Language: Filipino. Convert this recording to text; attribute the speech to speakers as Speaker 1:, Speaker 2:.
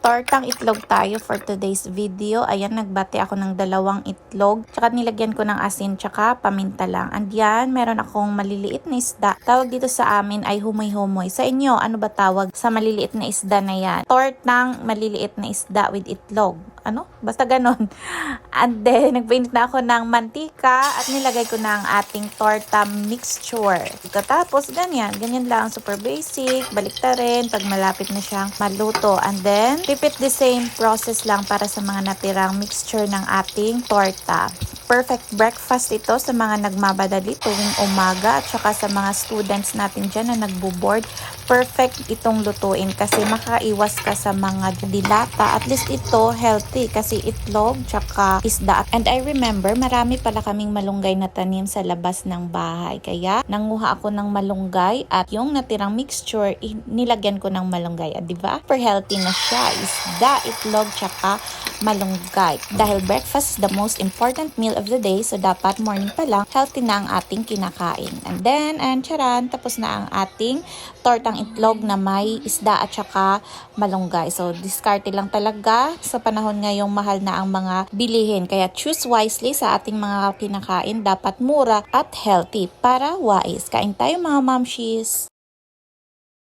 Speaker 1: Tortang itlog tayo for today's video. Ayan, nagbati ako ng 2 itlog. Tsaka nilagyan ko ng asin tsaka paminta lang. And yan, meron akong maliliit na isda. Tawag dito sa amin ay humoy-humoy. Sa inyo, ano ba tawag sa maliliit na isda na yan? Tortang maliliit na isda with itlog. Ano? Basta ganon. And then, nagpainit na ako ng mantika at nilagay ko na ang ating torta mixture. Tapos, ganyan lang. Super basic. Balik ta rin pag malapit na siyang maluto. And then, repeat the same process lang para sa mga natirang mixture ng ating torta. Perfect breakfast ito sa mga nagmamadali tuwing umaga at saka sa mga students natin dyan na nagbo-board. Perfect itong lutuin kasi makaiwas ka sa mga dilata. At least ito healthy kasi itlog tsaka isda. And I remember marami pala kaming malunggay na tanim sa labas ng bahay. Kaya nanguha ako ng malunggay at yung natirang mixture nilagyan ko ng malunggay. Diba? Super healthy na siya. Isda, itlog tsaka malunggay. Dahil breakfast is the most important meal of the day, so dapat morning pa lang healthy na ang ating kinakain. And then, charan, tapos na ang ating tortang itlog na may isda at saka malunggay. So, diskarte lang talaga sa panahon ngayong mahal na ang mga bilihin. Kaya choose wisely sa ating mga kinakain. Dapat mura at healthy para wais. Kain tayo mga mamshis!